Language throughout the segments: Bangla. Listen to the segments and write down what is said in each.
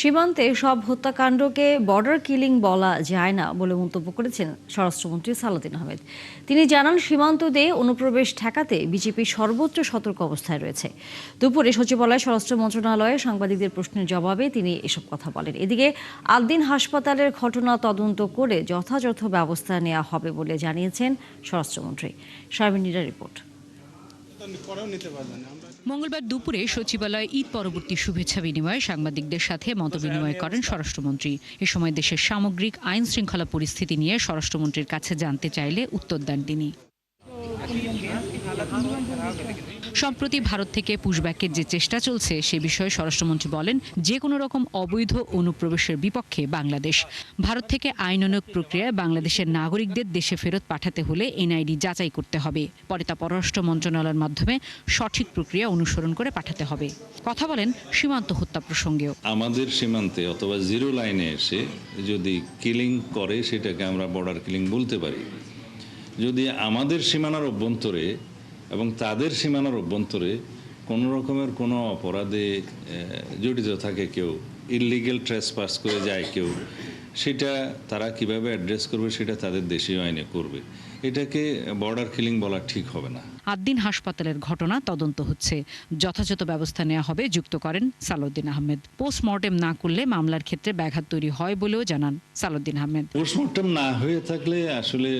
সীমান্তে সব হত্যাকাণ্ডকে বর্ডার কিলিং বলা যায় না বলে মন্তব্য করেছেন স্বরাষ্ট্রমন্ত্রী সালাউদ্দিন আহমেদ। তিনি জানান, সীমান্ত দিয়ে অনুপ্রবেশ ঠেকাতে বিজেপি সর্বোচ্চ সতর্ক অবস্থায় রয়েছে। দুপুরে সচিবালয়ে স্বরাষ্ট্র মন্ত্রণালয়ে সাংবাদিকদের প্রশ্নের জবাবে তিনি এসব কথা বলেন। এদিকে আল-দিন হাসপাতালের ঘটনা তদন্ত করে যথাযথ ব্যবস্থা নেওয়া হবে বলে জানিয়েছেন স্বরাষ্ট্রমন্ত্রী। শারমিন নীরার রিপোর্ট। মঙ্গলবার দুপুরে সচিবালয়ে ঈদ পরবর্তী শুভেচ্ছা বিনিময়ে সাংবাদিকদের সাথে মতবিনিময় করেন স্বরাষ্ট্রমন্ত্রী। এ সময় দেশের সামগ্রিক আইন শৃঙ্খলা পরিস্থিতি নিয়ে স্বরাষ্ট্রমন্ত্রীর কাছে জানতে চাইলে উত্তর দেন তিনি। সম্প্রতি ভারত থেকে পুশব্যাকের যে চেষ্টা চলছে সে বিষয়ে স্বরাষ্ট্রমন্ত্রী বলেন, যে কোনো রকম অবৈধ অনুপ্রবেশের বিপক্ষে বাংলাদেশ। ভারত থেকে আইনানুগ প্রক্রিয়ায় বাংলাদেশের নাগরিকদের দেশে ফেরত পাঠাতে হলে এনআইডি যাচাই করতে হবে। পরে তা পররাষ্ট্র মন্ত্রণালয়ের মাধ্যমে সঠিক প্রক্রিয়া অনুসরণ করে পাঠাতে হবে। কথা বলেন সীমান্ত হত্যা প্রসঙ্গেও। আমাদের সীমান্তে অথবা জিরো লাইনে এসে যদি কিলিং করে সেটাকে আমরা বর্ডার কিলিং বলতে পারি। যদি আমাদের সীমানার অভ্যন্তরে এবং তাদের সীমানার অভ্যন্তরে কোনো রকমের কোনো অপরাধে জড়িত থাকে কেউ, ইললিগ্যাল ট্রেসপাস করে যায় কেউ, সেটা তারা কিভাবে অ্যাড্রেস করবে সেটা তাদের দেশীয় আইনে করবে। এটাকে বর্ডার কিলিং বলা ঠিক হবে না। আল-দিন হাসপাতালের ঘটনা তদন্ত হচ্ছে, যথাযথ ব্যবস্থা নেওয়া হবে যুক্ত করেন সালাউদ্দিন আহমেদ। পোস্টমর্টেম না করলে মামলার ক্ষেত্রে ব্যাঘাত তৈরি হয় বলেও জানান সালাউদ্দিন আহমেদ। পোস্টমর্টেম না হয়ে থাকলে আসলে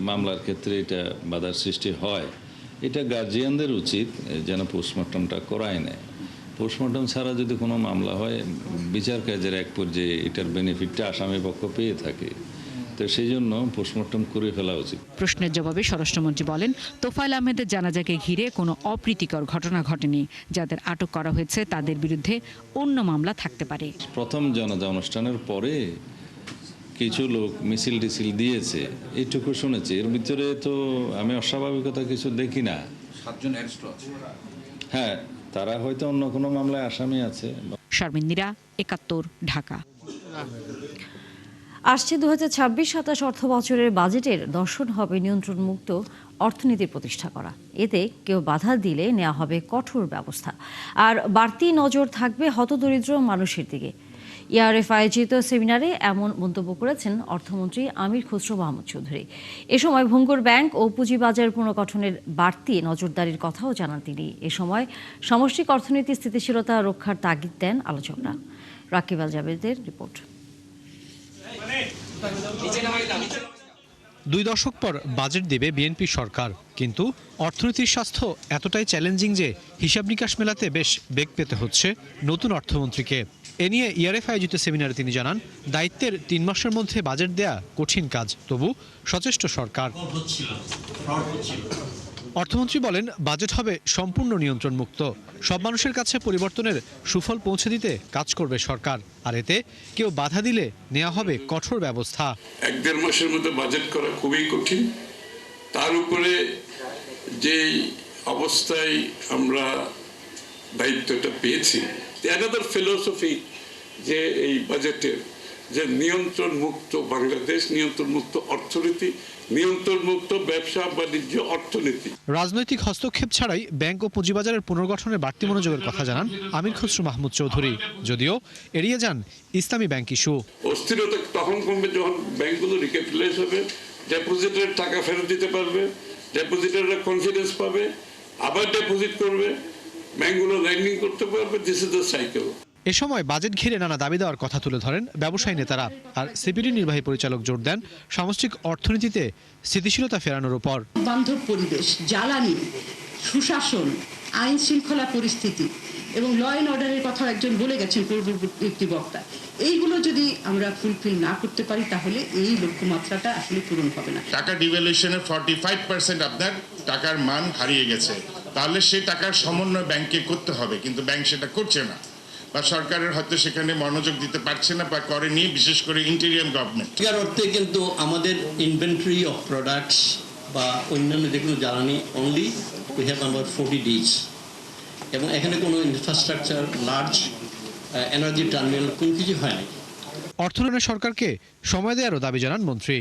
মামলার ক্ষেত্রে এটা বাধার সৃষ্টি হয়। এটা গার্জিয়ানদের উচিত যেন পোস্টমর্টমটা করায় নেয়। পোস্টমর্টম ছাড়া যদি কোনো মামলা হয়, বিচার কাজের এক পর্যায়ে এটার বেনিফিটটা আসামি পক্ষ পেয়ে থাকে, তো সেই জন্য পোস্টমর্টম করে ফেলা উচিত। প্রশ্নের জবাবে স্বরাষ্ট্রমন্ত্রী বলেন, তোফায়েল আহমেদের জানাজাকে ঘিরে কোনো অপ্রীতিকর ঘটনা ঘটেনি। যাদের আটক করা হয়েছে তাদের বিরুদ্ধে অন্য মামলা থাকতে পারে। প্রথম জানাজা অনুষ্ঠানের পরে কিছু লোক মিছিল টিছিল দিয়েছে, এইটুকু শুনেছি। এর ভিতরে তো আমি অস্বাভাবিকতা কিছু দেখি না। 7 জন অ্যারেস্ট আছে। হ্যাঁ, তারা হয়তো অন্য কোনো মামলায় আসামি আছে। শারমিন নীরা, ৭১, ঢাকা। আসছে 2026-27 অর্থ বছরের বাজেটের দর্শন হবে নিয়ন্ত্রণমুক্ত অর্থনীতি প্রতিষ্ঠা করা। এতে কেউ বাধা দিলে নেওয়া হবে কঠোর ব্যবস্থা, আর বাড়তি নজর থাকবে হতদরিদ্র মানুষের দিকে। ইআরএফ আয়োজিত সেমিনারে এমন মন্তব্য করেছেন অর্থমন্ত্রী আমির খসরু মাহমুদ চৌধুরী। এ সময় ভঙ্গুর ব্যাংক ও পুঁজিবাজার পুনর্গঠনের বাড়তি নজরদারির কথাও জানান তিনি। এ সময় সামষ্টিক অর্থনীতির স্থিতিশীলতা রক্ষার তাগিদ দেন আলোচকরা। রাকিব আল জাবেদের রিপোর্ট। 2 দশক পর বাজেট দেবে বিএনপি সরকার, কিন্তু অর্থনীতির স্বাস্থ্য এতটাই চ্যালেঞ্জিং যে হিসাব নিকাশ মেলাতে বেশ বেগ পেতে হচ্ছে নতুন অর্থমন্ত্রীকে। এ নিয়ে ইআরএফ আয়োজিত সেমিনারে তিনি জানান, দায়িত্বের 3 মাসের মধ্যে বাজেট দেয়া কঠিন কাজ, তবু সচেষ্ট সরকার। অর্থমন্ত্রী বলেন, বাজেট হবে সম্পূর্ণ নিয়ন্ত্রণমুক্ত। সব মানুষের কাছে পরিবর্তনের সুফল পৌঁছে দিতে কাজ করবে সরকার, আর এতে কেউ বাধা দিলে নেওয়া হবে কঠোর ব্যবস্থা। 1-1.5 মাসের মধ্যে বাজেট করা খুবই কঠিন। তার উপরে যে অবস্থায় আমরা দায়িত্বটা পেয়েছি, অ্যানাদার ফিলোসফি যে এই বাজেটের যে নিয়ন্ত্রণ মুক্ত বাংলাদেশ, নিয়ন্ত্রণ মুক্ত অর্থনীতি, নিয়ন্ত্রণ মুক্ত ব্যবসা বাণিজ্য অর্থনীতি। রাজনৈতিক হস্তক্ষেপ ছাড়াই ব্যাংক ও পুঁজিবাজারের পুনর্গঠনে বাড়তি মনোযোগের কথা জানান আমির খসরু মাহমুদ চৌধুরী, যদিও এড়িয়ে যান ইসলামী ব্যাংক ইস্যু। অস্থিরতা তখন কমবে যখন ব্যাংকগুলো রিক্যাপিটালাইজ হবে, ডেপোজিটের টাকা ফেরত দিতে পারবে, ডেপোজিটাররা কনফিডেন্স পাবে, আবার ডেপোজিট করবে, ব্যাংকগুলো লেন্ডিং করতে পারবে। This is the cycle. এ সময় বাজেট ঘিরে নানা দাবি দেওয়ার কথা তুলে ধরেন ব্যবসায়ী নেতারা, আর সিপিডি নির্বাহী পরিচালক জোর দেন সামষ্টিক অর্থনীতিতে স্থিতিশীলতা ফেরানোর উপর। বান্ধব পরিবেশ, জ্বালানি, সুশাসন, আইন শৃঙ্খলা পরিস্থিতি এবং ল অ্যান্ড অর্ডারের কথা একজন বলে গেছেন পূর্ববর্তী বক্তা। এইগুলো যদি আমরা ফুলফিল না করতে পারি তাহলে এই লক্ষ্যমাত্রাটা আসলে পূরণ হবে না। টাকা ডিভ্যালুয়েশনের 45% আপনার টাকার মান হারিয়ে গেছে, তাহলে সে টাকার সমন্বয় ব্যাংকে করতে হবে, কিন্তু ব্যাংক সেটা করছে না, বা সরকারের হয়তো সেখানে মনোযোগ দিতে পারছে না বা করেনি, বিশেষ করে ইন্টেরিয়াম গভর্নমেন্ট। এর অর্থে কিন্তু আমাদের ইনভেন্টরি অফ প্রোডাক্টস বা অন্যান্য যেগুলো জ্বালানি অনলি উই হ্যাভ আবার 40 ডেজ, এবং এখানে কোনো ইনফ্রাস্ট্রাকচার, লার্জ এনার্জি টার্মিনাল কোনো কিছু হয় না। অর্থনৈতিক সরকারকে সময় দেওয়ারও দাবি জানান মন্ত্রী।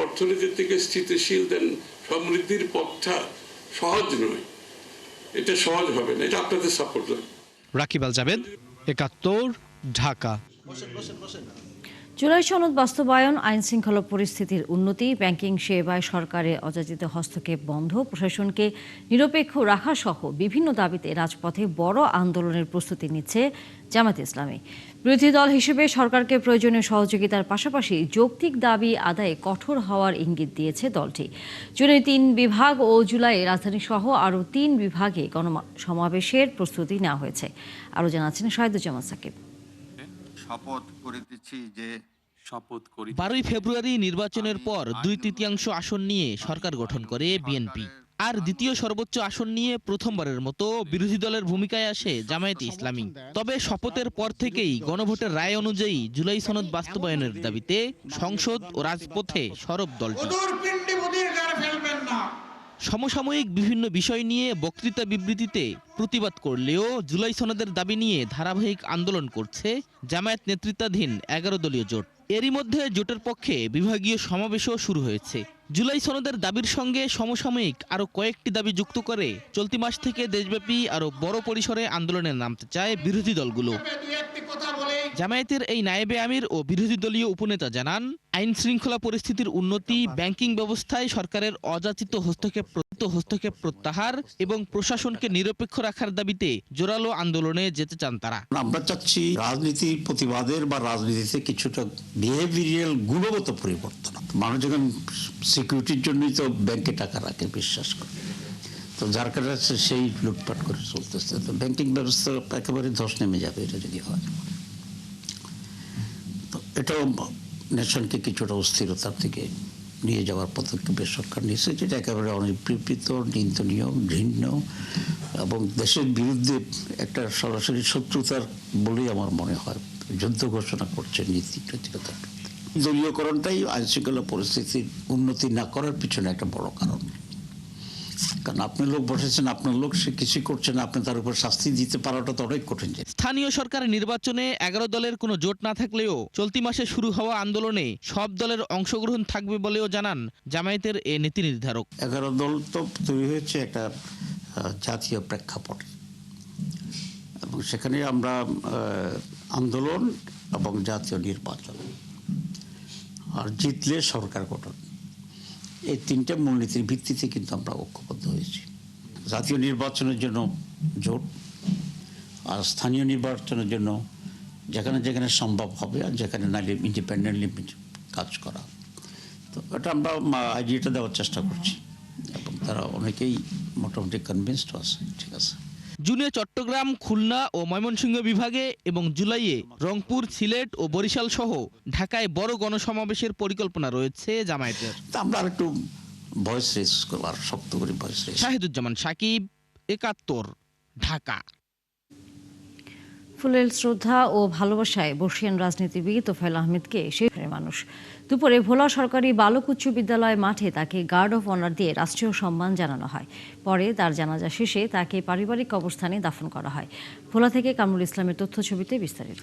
অর্থনীতির থেকে স্থিতিশীল দেন সমৃদ্ধির পথটা সহজ নয়, এটা সহজ হবে না, এটা আপনাদের সাপোর্ট লাগবে। রাকিব আল জাবেদ, ৭১, ঢাকা। জুলাই সনদ বাস্তবায়ন, আইন শৃঙ্খলা পরিস্থিতির উন্নতি, ব্যাংকিং সেবায় সরকারের অযাচিত হস্তক্ষেপ বন্ধ, প্রশাসনকে নিরপেক্ষ রাখা সহ বিভিন্ন দাবিতে রাজপথে বড় আন্দোলনের প্রস্তুতি নিচ্ছে জামায়াতে ইসলামী। বিরোধী দল হিসেবে সরকারকে প্রয়োজনীয় সহযোগিতার পাশাপাশি যৌক্তিক দাবি আদায়ে কঠোর হওয়ার ইঙ্গিত দিয়েছে দলটি। জুনের 3 বিভাগ ও জুলাইয়ে রাজধানী সহ আরও 3 বিভাগে গণসমাবেশের প্রস্তুতি নেওয়া হয়েছে। আরও জানাচ্ছেন শাহিদুজ্জামান সাকিব। শপথ করিতেছি যে 12 ফেব্রুয়ারি নির্বাচনের পর 2/3 আসন নিয়ে সরকার গঠন করে বিএনপি। আর দ্বিতীয় সর্বোচ্চ আসন নিয়ে প্রথমবারের মতো বিরোধী দলের ভূমিকায় আসে জামায়াতে ইসলামী। তবে শপথের পর থেকেই গণভোটের রায় অনুযায়ী জুলাই সনদ বাস্তবায়নের দাবিতে সংসদ ও রাজপথে সরব দলটি। সমসাময়িক বিভিন্ন বিষয় নিয়ে বক্তৃতা বিবৃতিতে প্রতিবাদ করলেও জুলাই সনদের দাবি নিয়ে ধারাবাহিক আন্দোলন করছে জামায়াত নেতৃত্বাধীন 11 দলীয় জোট। এরই মধ্যে জোটের পক্ষে বিভাগীয় সমাবেশও শুরু হয়েছে। জুলাই সনদের দাবির সঙ্গে সমসাময়িক আরও কয়েকটি দাবি যুক্ত করে চলতি মাস থেকে দেশব্যাপী আরও বড় পরিসরে আন্দোলনে নামতে চায় বিরোধী দলগুলো। জামায়াতের এই নায়েবে আমির ও বিরোধী দলীয় উপনেতা জানান, আইন শৃঙ্খলা পরিস্থিতির উন্নতি, ব্যাংকিং ব্যবস্থায় সরকারের অযাচিত হস্তক্ষেপ প্রত্যাহার এবং প্রশাসনকে নিরপেক্ষ রাখার দাবিতে জোরালো আন্দোলনে যেতে চান তারা। আমরা চাচ্ছি রাজনীতির প্রতিবাদের বা রাজনীতিতে কিছুটা বিহেভিয়ারাল গুণগত পরিবর্তন। মানুষ যখন সিকিউরিটির জন্যই তো ব্যাংকে টাকা রাখে, বিশ্বাস করে, তো যার কারণে সেই লুটপাট করে চলতেছে। তো ব্যাংকিং ব্যবস্থা একেবারে ধস নেমে যাবে এটা যদি হয়। তো এটাও নেশনকে কিছুটা অস্থিরতার দিকে নিয়ে যাওয়ার পদক্ষেপের সরকার নিয়েছে, যেটা একেবারে অনিপ্রীত, নিন্দনীয়, ঘৃণ্য এবং দেশের বিরুদ্ধে একটা সরাসরি শত্রুতার বলেই আমার মনে হয়। যুদ্ধ ঘোষণা করছে নীতিগতার বিরুদ্ধে। দলীয়করণটাই আইন শৃঙ্খলা পরিস্থিতির উন্নতি না করার পিছনে একটা বড় কারণ। কারণ আপনার লোক বসেছেন, আপনার লোক সে কিছু করছে না, আপনি তার উপর শাস্তি দিতে পারাটা তো অনেক কঠিন। স্থানীয় সরকার নির্বাচনে 11 দলের কোনো জোট না থাকলেও চলতি মাসে শুরু হওয়া আন্দোলনে সব দলের অংশগ্রহণ থাকবে বলেও জানান জামায়াতের এ নীতি নির্ধারক। 11 দল তো তৈরি হয়েছে একটা জাতীয় প্রেক্ষাপট, এবং সেখানে আমরা আন্দোলন এবং জাতীয় নির্বাচন আর জিতলে সরকার গঠন, এই 3টে মূলনীতির ভিত্তিতে কিন্তু আমরা ঐক্যবদ্ধ হয়েছি। জাতীয় নির্বাচনের জন্য জোট, আর স্থানীয় নির্বাচনের জন্য যেখানে যেখানে সম্ভব হবে আর যেখানে নাইলে ইন্ডিপেন্ডেন্টলি কাজ করা। তো এটা আমরা আইডিয়াটা দেওয়ার চেষ্টা করছি এবং তারা অনেকেই মোটামুটি কনভিন্সড আছে। ঠিক আছে। জুনে চট্টগ্রাম, খুলনা ও ময়মনসিংহ বিভাগে এবং জুলাইয়ে রংপুর, সিলেট ও বরিশাল সহ ঢাকায় বড় গণসমাবেশের পরিকল্পনা রয়েছে জামায়াতের। আমরা একটু ভয়েস রেজ করব, আর শক্ত করে ভয়েস রেজ। শাহিদুজ্জামান সাকিব, 71, ঢাকা। ফুলেল শ্রদ্ধা ও ভালোবাসায় বর্ষিয়ান রাজনীতিবিদ তোফায়েল আহমেদকে শেষের মানুষ। দুপুরে ভোলা সরকারি বালক উচ্চ বিদ্যালয় মাঠে তাকে গার্ড অফ অনার দিয়ে রাষ্ট্রীয় সম্মান জানানো হয়। পরে তার জানাজা শেষে তাকে পারিবারিক কবরস্থানে দাফন করা হয়। ভোলা থেকে কামরুল ইসলামের তথ্যছবিতে বিস্তারিত।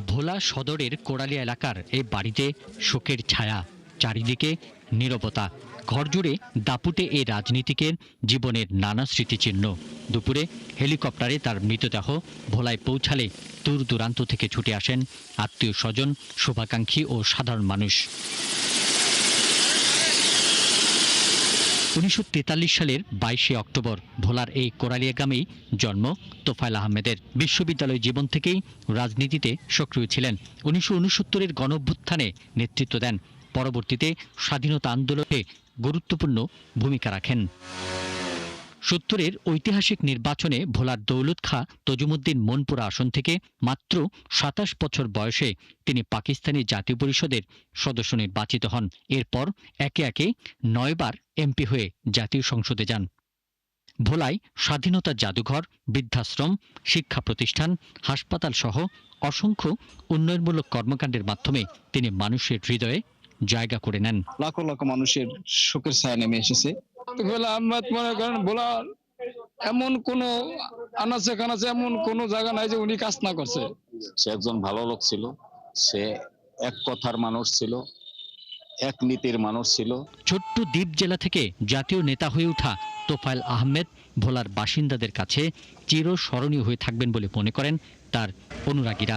ভোলা সদরের কোড়ালিয়া এলাকার এই বাড়িতে শোকের ছায়া, চারিদিকে নীরবতা। ঘরজুড়ে দাপুটে এই রাজনীতিকের জীবনের নানা স্মৃতিচিহ্ন। দুপুরে হেলিকপ্টারে তার মৃতদেহ ভোলায় পৌঁছালে দূর দূরান্ত থেকে ছুটে আসেন আত্মীয় স্বজন, শুভাকাঙ্ক্ষী ও সাধারণ মানুষ। 1943 সালের 22 অক্টোবর ভোলার এই কোড়ালিয়া গ্রামেই জন্ম তোফায়েল আহমেদের। বিশ্ববিদ্যালয় জীবন থেকেই রাজনীতিতে সক্রিয় ছিলেন। 1969-এর গণঅভ্যুত্থানে নেতৃত্ব দেন। পরবর্তীতে স্বাধীনতা আন্দোলনে গুরুত্বপূর্ণ ভূমিকা রাখেন। 70-এর ঐতিহাসিক নির্বাচনে ভোলার দৌলত খাঁ তজুমুদ্দিন মনপুরা আসন থেকে মাত্র 27 বছর বয়সে তিনি পাকিস্তানি জাতীয় পরিষদের সদস্য নির্বাচিত হন। এরপর একে একে 9 বার এমপি হয়ে জাতীয় সংসদে যান। ভোলায় স্বাধীনতা জাদুঘর, বৃদ্ধাশ্রম, শিক্ষা প্রতিষ্ঠান, হাসপাতাল সহ অসংখ্য উন্নয়নমূলক কর্মকাণ্ডের মাধ্যমে তিনি মানুষের হৃদয়ে জায়গা করে নেন। লাখো লাখো মানুষের শোকের ছায়া নেমে এসেছে। ভোলা আহমেদ মনে করেন ভোলার এমন কোন আনাচে কানাচে এমন কোন জায়গা নাই যে উনি কাজ না করছে। সে একজন ভালো লোক ছিল, সে এক কথার মানুষ ছিল, এক নীতির মানুষ ছিল। ছোট্ট দ্বীপ জেলা থেকে জাতীয় নেতা হয়ে ওঠা তোফায়েল আহমেদ ভোলার বাসিন্দাদের কাছে চিরস্মরণীয় হয়ে থাকবেন বলে মনে করেন তার অনুরাগীরা।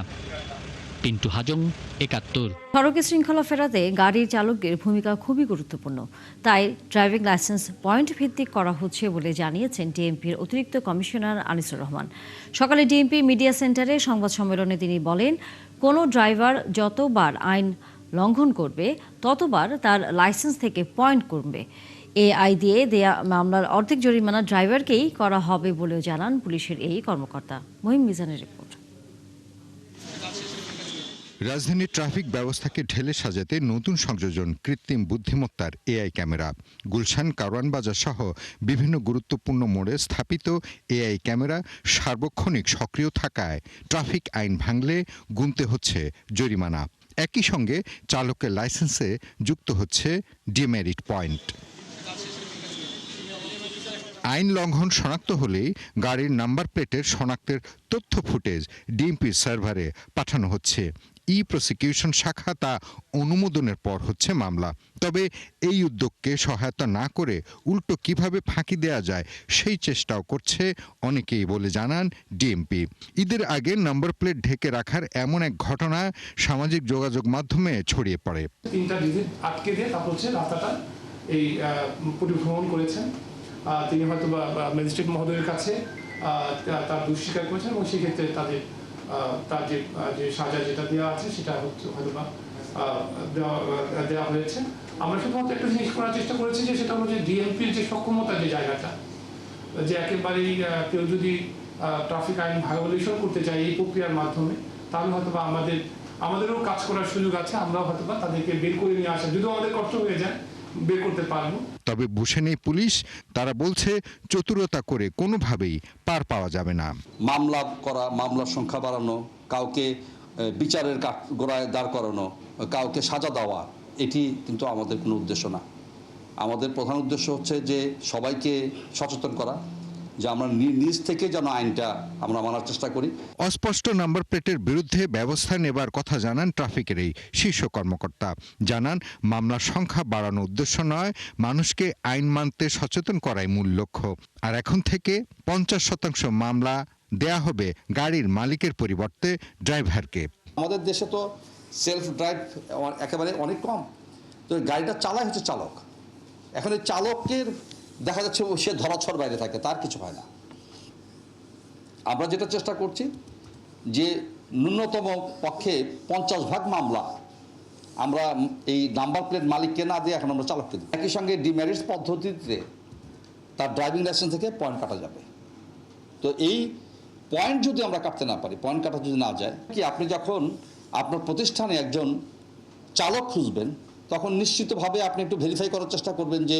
পিন্টু হাজং, ৭১। সড়কে শৃঙ্খলা ফেরাতে গাড়ির চালকদের ভূমিকা খুবই গুরুত্বপূর্ণ, তাই ড্রাইভিং লাইসেন্স পয়েন্ট ভিত্তিক করা হচ্ছে বলে জানিয়েছেন ডিএমপির অতিরিক্ত কমিশনার আনিসুর রহমান। সকালে ডিএমপি মিডিয়া সেন্টারে সংবাদ সম্মেলনে তিনি বলেন, কোনো ড্রাইভার যতবার আইন লঙ্ঘন করবে ততবার তার লাইসেন্স থেকে পয়েন্ট কমবে। এআই দিয়ে দেয়া মামলার অর্ধেক জরিমানা ড্রাইভারকেই করা হবে বলেও জানান পুলিশের এই কর্মকর্তা। মহিম মিজানের রিপোর্ট। রাজধানীর ট্রাফিক ব্যবস্থাকে ঢেলে সাজাতে নতুন সংযোজন কৃত্রিম বুদ্ধিমত্তার এআই ক্যামেরা। গুলশান, কারওয়ান বাজার সহ বিভিন্ন গুরুত্বপূর্ণ মোড়ে স্থাপিত এআই ক্যামেরা সার্বক্ষণিক সক্রিয় থাকায় ট্রাফিক আইন ভাঙলে গুনতে হচ্ছে জরিমানা। একই সঙ্গে চালকের লাইসেন্সে যুক্ত হচ্ছে ডিমেরিট পয়েন্ট। আইন লঙ্ঘন শনাক্ত হলেই গাড়ির নাম্বার প্লেটের শনাক্তের তথ্য ফুটেজ ডিএমপির সার্ভারে পাঠানো হচ্ছে। ই প্রসিকিউশন শাখা তা অনুমোদনের পর হচ্ছে মামলা। তবে এই উদ্যোগকে সহায়তা না করে উল্টো কিভাবে ফাঁকি দেয়া যায় সেই চেষ্টাও করছে অনেকেই বলে জানান ডিএমপি। ঈদের আগে নাম্বার প্লেট ঢেকে রাখার এমন এক ঘটনা সামাজিক যোগাযোগ মাধ্যমে ছড়িয়ে পড়ে। 3টা ডিজিট আটকে দিয়ে তারপর হচ্ছে রাস্তাটা এই পরিভ্রমণ করেছেন। তিনি হয়তো ম্যাজিস্ট্রেট মহোদয়ের কাছে তার দোষ স্বীকার করেছেন এবং সেক্ষেত্রে তার যে সাজা যেটা দেওয়া আছে সেটা হয়তো দেওয়া হয়েছে। আমরা শুধুমাত্র একটা জিনিস করার চেষ্টা করেছি, যে সেটা হলো যে ডিএমপির যে সক্ষমতা, যে জায়গাটা, যে একেবারেই কেউ যদি ট্রাফিক আইন ভায়োলেশন করতে চায় এই প্রক্রিয়ার মাধ্যমে, তাহলে হয়তো আমাদেরও কাজ করার সুযোগ আছে। আমরাও হয়তো তাদেরকে বের করে নিয়ে আসা, যদি আমাদের কষ্ট হয়ে যায়, বের করতে পারবো। তবে বসে নেই পুলিশ। তারা বলছে চতুরতা করে কোনোভাবেই পার পাওয়া যাবে না। মামলা করা, মামলার সংখ্যা বাড়ানো, কাউকে বিচারের গোড়ায় দাঁড় করানো, কাউকে সাজা দেওয়া, এটি কিন্তু আমাদের কোনো উদ্দেশ্য না। আমাদের প্রধান উদ্দেশ্য হচ্ছে যে সবাইকে সচেতন করা, যে আমরা নিজ থেকে যেন আইনটা আমরা মানার চেষ্টা করি। অস্পষ্ট নাম্বার প্লেটের বিরুদ্ধে ব্যবস্থা নেবার কথা জানান ট্রাফিকের এই শীর্ষ কর্মকর্তা। জানান, মামলার সংখ্যা বাড়ানোর উদ্দেশ্য নয়, মানুষকে আইন মানতে সচেতন করাই মূল লক্ষ্য। আর এখন থেকে 50% মামলা দেয়া হবে গাড়ির মালিকের পরিবর্তে ড্রাইভারকে। আমাদের দেশে তো সেলফ ড্রাইভ একেবারে অনেক কম, তো গাড়িটা চালায় হচ্ছে চালক। এখন এই চালকের দেখা যাচ্ছে সে ধরাছোঁয়ার বাইরে থাকে, তার কিছু হয় না। আমরা যেটা চেষ্টা করছি যে ন্যূনতম পক্ষে 50% মামলা আমরা এই নাম্বার প্লেট মালিককে না দিয়ে এখন আমরা চালককে দিই। একই সঙ্গে ডিমেরিটস পদ্ধতিতে তার ড্রাইভিং লাইসেন্স থেকে পয়েন্ট কাটা যাবে। তো এই পয়েন্ট যদি আমরা কাটতে না পারি, পয়েন্ট কাটা যদি না যায়, কি আপনি যখন আপনার প্রতিষ্ঠানে একজন চালক খুঁজবেন, তখন নিশ্চিতভাবে আপনি একটু ভেরিফাই করার চেষ্টা করবেন যে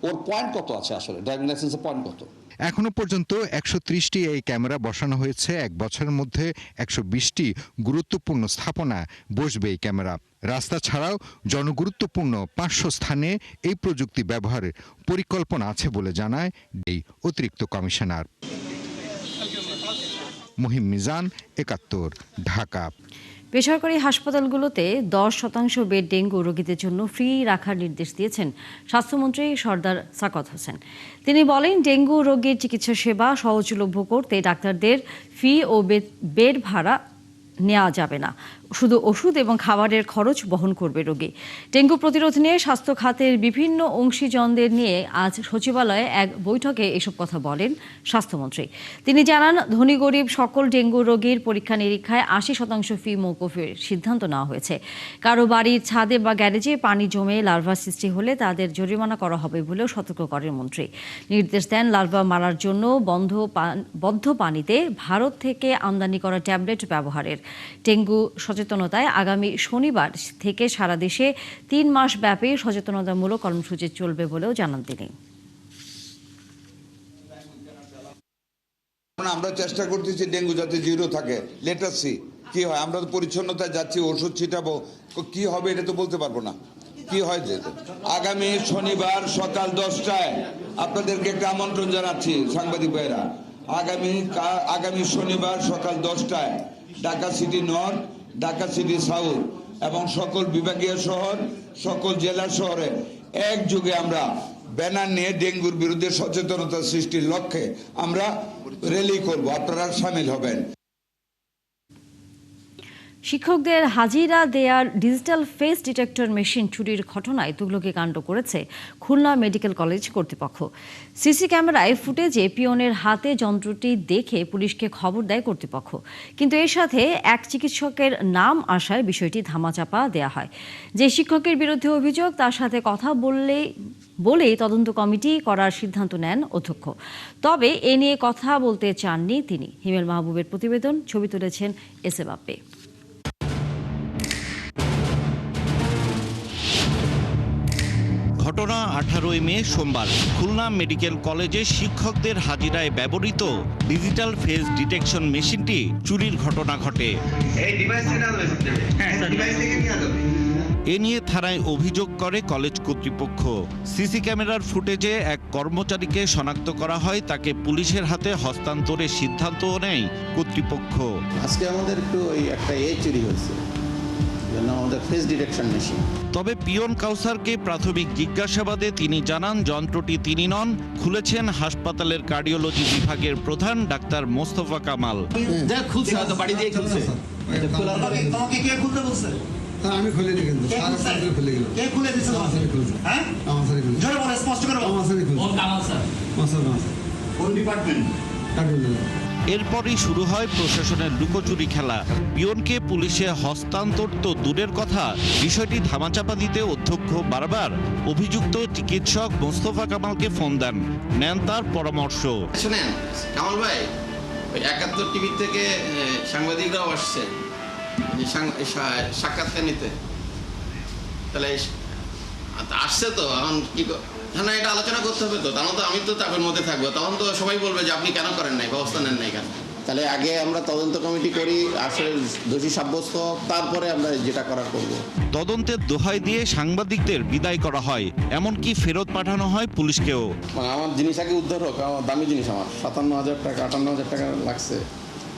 ওর পয়েন্ট কত আছে, আসলে ড্রাইভিং লাইসেন্সের পয়েন্ট কত। এখনো পর্যন্ত 130টি এই ক্যামেরা বসানো হয়েছে। এক বছরের মধ্যে 120টি গুরুত্বপূর্ণ স্থাপনা বসবে এই ক্যামেরা। রাস্তা ছাড়াও জনগুরুত্বপূর্ণ 500 স্থানে এই প্রযুক্তি ব্যবহারের পরিকল্পনা আছে বলে জানায় এই অতিরিক্ত কমিশনার। মহিম মিজান, ৭১, ঢাকা। বেসরকারি হাসপাতালগুলোতে 10% বেড ডেঙ্গু রোগীদের জন্য ফ্রি রাখার নির্দেশ দিয়েছেন স্বাস্থ্যমন্ত্রী সরদার সাকাত হোসেন। তিনি বলেন, ডেঙ্গু রোগীর চিকিৎসা সেবা সহজলভ্য করতে ডাক্তারদের ফি ও বেড ভাড়া নেওয়া যাবে না, শুধু ওষুধ এবং খাবারের খরচ বহন করবে রোগী। ডেঙ্গু প্রতিরোধ নিয়ে স্বাস্থ্য খাতের বিভিন্ন অংশীজনদের নিয়ে আজ সচিবালয়ে এক বৈঠকে এসব কথা বলেন স্বাস্থ্যমন্ত্রী। তিনি জানান, ধনী গরিব সকল ডেঙ্গু রোগীর পরীক্ষা নিরীক্ষায় 80% ফি মওকুফের সিদ্ধান্ত নেওয়া হয়েছে। কারো বাড়ির ছাদে বা গ্যারেজে পানি জমে লার্ভা সৃষ্টি হলে তাদের জরিমানা করা হবে বলেও সতর্ক করেন মন্ত্রী। নির্দেশ দেন, লার্ভা মারার জন্য বদ্ধ পানিতে ভারত থেকে আমদানি করা ট্যাবলেট ব্যবহারের। ডেঙ্গু সচেতনতায় আগামী শনিবার থেকে সারা দেশে 3 মাস ব্যাপী সচেতনতামূলক কর্মসূচি চলবে বলেও জানান তিনি। আমরা চেষ্টা করতেছি ডেঙ্গু যাতে জিরো থাকে। লেট আস সি কি হয়। আমরা তো পরিচ্ছন্নতায় যাচ্ছি, ওষুধ ছিটাবো, কি হবে এটা তো বলতে পারবো না, কি হয় যেতে। আগামী শনিবার সকাল 10টায় আপনাদেরকে একটা আমন্ত্রণ জানাচ্ছি সাংবাদিক ভাইরা। আগামী শনিবার সকাল 10টায় Dhaka city north, Dhaka city south এবং সকল বিভাগীয় শহর, সকল জেলা শহরে একযোগে আমরা ব্যানার নিয়ে ডেঙ্গুর বিরুদ্ধে সচেতনতা সৃষ্টির লক্ষ্যে আমরা র্যালি করব, আপনারা সামিল হবেন। শিক্ষকদের হাজিরা দেয়ার ডিজিটাল ফেস ডিটেক্টর মেশিন চুরির ঘটনায় তুগলকি কাণ্ড করেছে খুলনা মেডিকেল কলেজ কর্তৃপক্ষ। সিসি ক্যামেরায় ফুটেজে পিয়নের হাতে যন্ত্রটি দেখে পুলিশকে খবর দেয় কর্তৃপক্ষ, কিন্তু এর সাথে এক চিকিৎসকের নাম আসায় বিষয়টি ধামাচাপা দেয়া হয়। যে শিক্ষকের বিরুদ্ধে অভিযোগ তার সাথে কথা বলেই তদন্ত কমিটি করার সিদ্ধান্ত নেন অধ্যক্ষ। তবে এ নিয়ে কথা বলতে চাননি তিনি। হিমেল মাহবুবের প্রতিবেদন, ছবি তুলেছেন এস এ বাপ্পে। ঘটনা 18 মে সোমবার খুলনা মেডিকেল কলেজে শিক্ষকদের হাজিরায় ব্যবহৃত ডিজিটাল ফেস ডিটেকশন মেশিনটি চুরির ঘটনা ঘটে। এ নিয়ে থানায় অভিযোগ করে কলেজ কর্তৃপক্ষ। সিসি ক্যামেরার ফুটেজে এক কর্মচারীকে শনাক্ত করা হয়, তাকে পুলিশের হাতে হস্তান্তরের সিদ্ধান্তও নেয় কর্তৃপক্ষ। আজকে আমাদের একটু একটা চুরি হয়েছে, তবে পিয়ন কাউসারকে প্রাথমিক জিজ্ঞাসাবাদে তিনি জানান যন্ত্রটি তিনি নন, খুলেছেন হাসপাতালের কার্ডিওলজি বিভাগের প্রধান ডাক্তার মোস্তফা কামাল। আমি খুলে দিই, কিন্তু খুলে গেল। কে খুলে দিয়েছে? হ্যাঁ, আমার স্যার খুলে। জোরে বলে, স্পষ্ট করো। আমার স্যার খুলে। কোন কামাল স্যার? কোন ডিপার্টমেন্ট? কার্ডিওলজি। এরপরই শুরু হয় প্রশাসনের লুকোচুরি খেলা। পিয়নকে পুলিশে হস্তান্তর তো দূরের কথা, বিষয়টি ধামাচাপা দিতে অধ্যক্ষ বারবার অভিযুক্ত চিকিৎসক মোস্তফা কামালকে ফোন দেন, নেন তার পরামর্শ। শুনেন কামাল ভাই, ওই 71 টিভি থেকে সাংবাদিকরাও আসছে সাক্ষাৎকার নিতে, তাহলে আসছে তো এখন কি না, এটা আলোচনা করতে হবে তো, তখন তো আমি তো তাদের মধ্যে থাকবো, তখন তো সবাই বলবে যে আপনি কেন করেন নাই, ব্যবস্থা নেন নাই কেন। তাহলে আগে আমরা তদন্ত কমিটি করি, আসলে দোষী সাব্যস্ত, তারপরে আমরা যেটা করার করব। তদন্তের দোহাই দিয়ে সাংবাদিকদের বিদায় করা হয়, এমনকি ফেরত পাঠানো হয় পুলিশকেও। আমার জিনিস আগে উদ্ধার হোক, আমার দামি জিনিস, আমার 57,000 টাকা 58,000 টাকা লাগছে,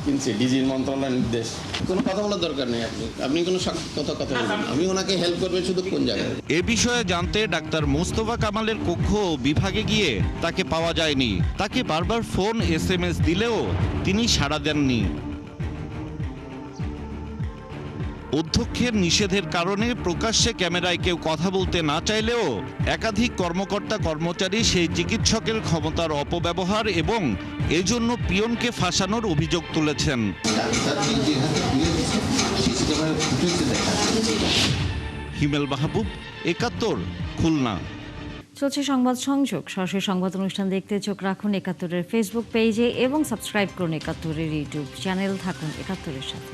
কিনছি, ডিজি মন্ত্রণালয়ের নির্দেশ। কোনো কথা বলার দরকার নেই, আপনি কোনো কথা বলবেন, আমি ওনাকে হেল্প করবেন শুধু কোন জায়গায়। এ বিষয়ে জানতে ডাক্তার মোস্তফা কামালের কক্ষ ও বিভাগে গিয়ে তাকে পাওয়া যায়নি। তাকে বারবার ফোন SMS দিলেও তিনি সাড়া দেননি। অধ্যক্ষের নিষেধের কারণে প্রকাশ্যে ক্যামেরায় কেউ কথা বলতে না চাইলেও একাধিক কর্মকর্তা কর্মচারী সেই চিকিৎসকের ক্ষমতার অপব্যবহার এবং এজন্য পিয়নকে ফাঁসানোর অভিযোগ তুলেছেন। হিমেল মাহবুব, 71, খুলনা। চলছে সংবাদ সংযোগ। সরাসরি সংবাদ অনুষ্ঠান দেখতে চোখ রাখুন 71-এর ফেসবুক পেজে এবং সাবস্ক্রাইব করুন 71-এর ইউটিউব চ্যানেল। থাকুন 71-এর সাথে।